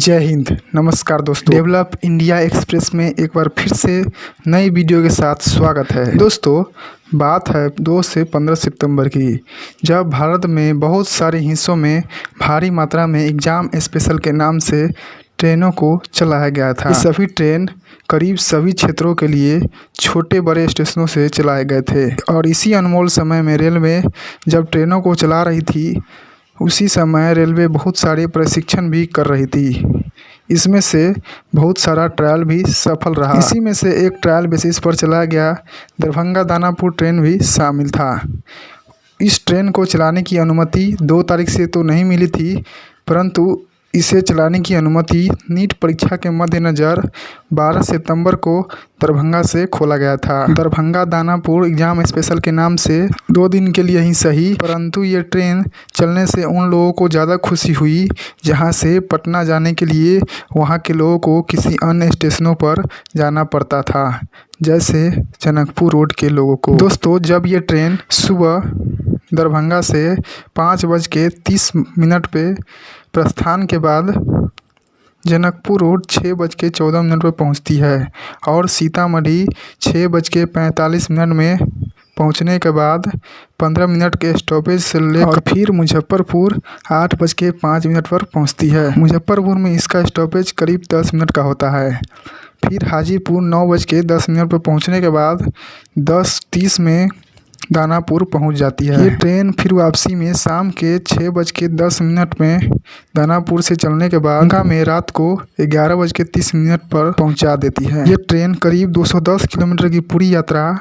जय हिंद। नमस्कार दोस्तों, डेवलप इंडिया एक्सप्रेस में एक बार फिर से नई वीडियो के साथ स्वागत है। दोस्तों, बात है 2 से 15 सितंबर की, जब भारत में बहुत सारे हिस्सों में भारी मात्रा में एग्ज़ाम स्पेशल के नाम से ट्रेनों को चलाया गया था। ये सभी ट्रेन करीब सभी क्षेत्रों के लिए छोटे बड़े स्टेशनों से चलाए गए थे और इसी अनमोल समय में रेलवे जब ट्रेनों को चला रही थी, उसी समय रेलवे बहुत सारे प्रशिक्षण भी कर रही थी। इसमें से बहुत सारा ट्रायल भी सफल रहा। इसी में से एक ट्रायल बेसिस पर चलाया गया दरभंगा दानापुर ट्रेन भी शामिल था। इस ट्रेन को चलाने की अनुमति 2 तारीख से तो नहीं मिली थी, परंतु इसे चलाने की अनुमति नीट परीक्षा के मद्देनज़र 12 सितंबर को दरभंगा से खोला गया था। दरभंगा दानापुर एग्ज़ाम स्पेशल के नाम से 2 दिन के लिए ही सही, परंतु ये ट्रेन चलने से उन लोगों को ज़्यादा खुशी हुई जहां से पटना जाने के लिए वहां के लोगों को किसी अन्य स्टेशनों पर जाना पड़ता था, जैसे जनकपुर रोड के लोगों को। दोस्तों, जब ये ट्रेन सुबह दरभंगा से 5:30 पे प्रस्थान के बाद जनकपुर रोड 6:14 पर पहुंचती है और सीतामढ़ी 6:45 में पहुंचने के बाद 15 मिनट के स्टॉपेज से लेकर फिर मुजफ्फरपुर 8:05 पर पहुंचती है। मुजफ्फरपुर में इसका स्टॉपेज करीब 10 मिनट का होता है। फिर हाजीपुर 9:10 पर पहुंचने के बाद 10:30 में दानापुर पहुंच जाती है। ये ट्रेन फिर वापसी में शाम के 6:10 में दानापुर से चलने के बाद गंगा में रात को 11:30 पर पहुंचा देती है। ये ट्रेन करीब 210 किलोमीटर की पूरी यात्रा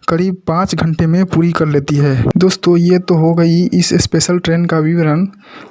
करीब 5 घंटे में पूरी कर लेती है। दोस्तों, ये तो हो गई इस स्पेशल ट्रेन का विवरण।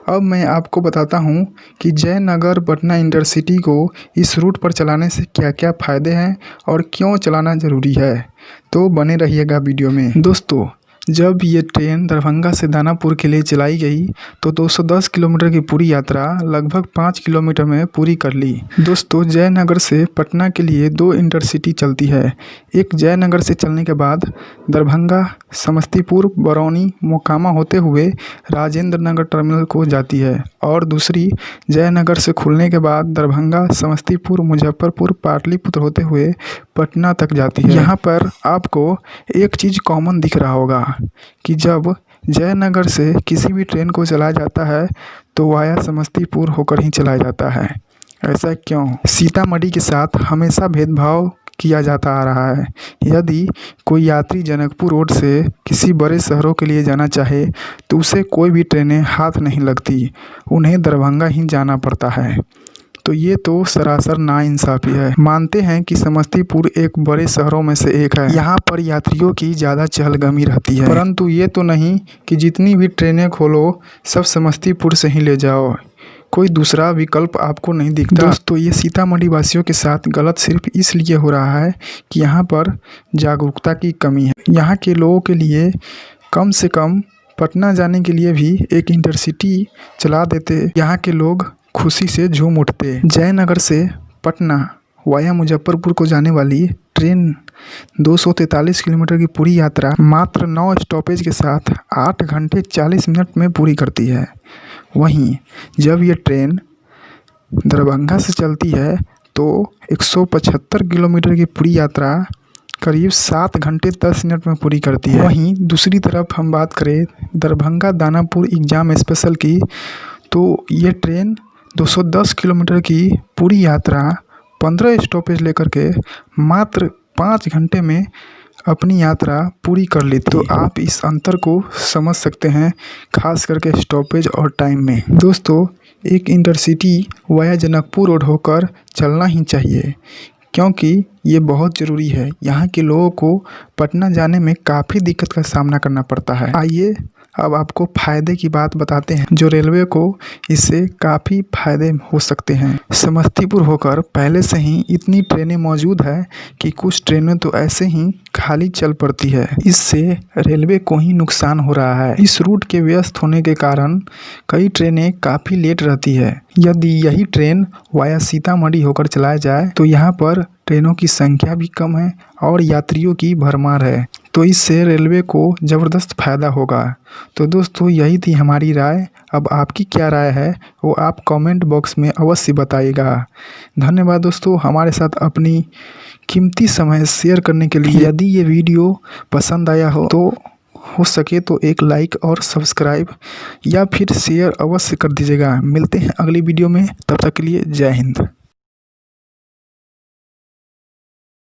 अब मैं आपको बताता हूँ कि जयनगर पटना इंटरसिटी को इस रूट पर चलाने से क्या क्या फ़ायदे हैं और क्यों चलाना ज़रूरी है, तो बने रहिएगा वीडियो में। दोस्तों, जब ये ट्रेन दरभंगा से दानापुर के लिए चलाई गई तो 210 किलोमीटर की पूरी यात्रा लगभग 5 किलोमीटर में पूरी कर ली। दोस्तों, जयनगर से पटना के लिए 2 इंटरसिटी चलती है। एक जयनगर से चलने के बाद दरभंगा, समस्तीपुर, बरौनी, मोकामा होते हुए राजेंद्र नगर टर्मिनल को जाती है और दूसरी जयनगर से खुलने के बाद दरभंगा, समस्तीपुर, मुजफ्फरपुर, पाटलिपुत्र होते हुए पटना तक जाती है। यहाँ पर आपको एक चीज़ कॉमन दिख रहा होगा कि जब जयनगर से किसी भी ट्रेन को चलाया जाता है तो वाया समस्तीपुर होकर ही चलाया जाता है। ऐसा क्यों? सीतामढ़ी के साथ हमेशा भेदभाव किया जाता आ रहा है। यदि कोई यात्री जनकपुर रोड से किसी बड़े शहरों के लिए जाना चाहे तो उसे कोई भी ट्रेनें हाथ नहीं लगती, उन्हें दरभंगा ही जाना पड़ता है। तो ये तो सरासर नाइंसाफ़ी है। मानते हैं कि समस्तीपुर एक बड़े शहरों में से एक है, यहाँ पर यात्रियों की ज़्यादा चहलगमी रहती है, परंतु ये तो नहीं कि जितनी भी ट्रेनें खोलो सब समस्तीपुर से ही ले जाओ, कोई दूसरा विकल्प आपको नहीं दिखता। दोस्तों, ये सीतामढ़ी वासियों के साथ गलत सिर्फ इसलिए हो रहा है कि यहाँ पर जागरूकता की कमी है। यहाँ के लोगों के लिए कम से कम पटना जाने के लिए भी एक इंटरसिटी चला देते, यहाँ के लोग खुशी से झूम उठते। जयनगर से पटना वाया मुजफ्फरपुर को जाने वाली ट्रेन 243 किलोमीटर की पूरी यात्रा मात्र 9 स्टॉपेज के साथ 8 घंटे 40 मिनट में पूरी करती है। वहीं जब ये ट्रेन दरभंगा से चलती है तो 175 किलोमीटर की पूरी यात्रा करीब 7 घंटे 10 मिनट में पूरी करती है। वहीं दूसरी तरफ हम बात करें दरभंगा दानापुर एग्ज़ाम स्पेशल की, तो ये ट्रेन 210 किलोमीटर की पूरी यात्रा 15 स्टॉपेज लेकर के मात्र 5 घंटे में अपनी यात्रा पूरी कर लेती। तो आप इस अंतर को समझ सकते हैं, खास करके स्टॉपेज और टाइम में। दोस्तों, एक इंटरसिटी वाया जनकपुर रोड होकर चलना ही चाहिए, क्योंकि ये बहुत ज़रूरी है। यहाँ के लोगों को पटना जाने में काफ़ी दिक्कत का सामना करना पड़ता है। आइए अब आपको फ़ायदे की बात बताते हैं, जो रेलवे को इससे काफ़ी फ़ायदे हो सकते हैं। समस्तीपुर होकर पहले से ही इतनी ट्रेनें मौजूद है कि कुछ ट्रेनें तो ऐसे ही खाली चल पड़ती है। इससे रेलवे को ही नुकसान हो रहा है। इस रूट के व्यस्त होने के कारण कई ट्रेनें काफ़ी लेट रहती है। यदि यही ट्रेन वाया सीतामढ़ी होकर चलाया जाए तो यहाँ पर ट्रेनों की संख्या भी कम है और यात्रियों की भरमार है। तो इससे रेलवे को ज़बरदस्त फ़ायदा होगा। तो दोस्तों यही थी हमारी राय। अब आपकी क्या राय है वो आप कमेंट बॉक्स में अवश्य बताइएगा। धन्यवाद दोस्तों हमारे साथ अपनी कीमती समय शेयर करने के लिए। यदि ये वीडियो पसंद आया हो सके तो एक लाइक और सब्सक्राइब या फिर शेयर अवश्य कर दीजिएगा। मिलते हैं अगली वीडियो में, तब तक के लिए जय हिंद।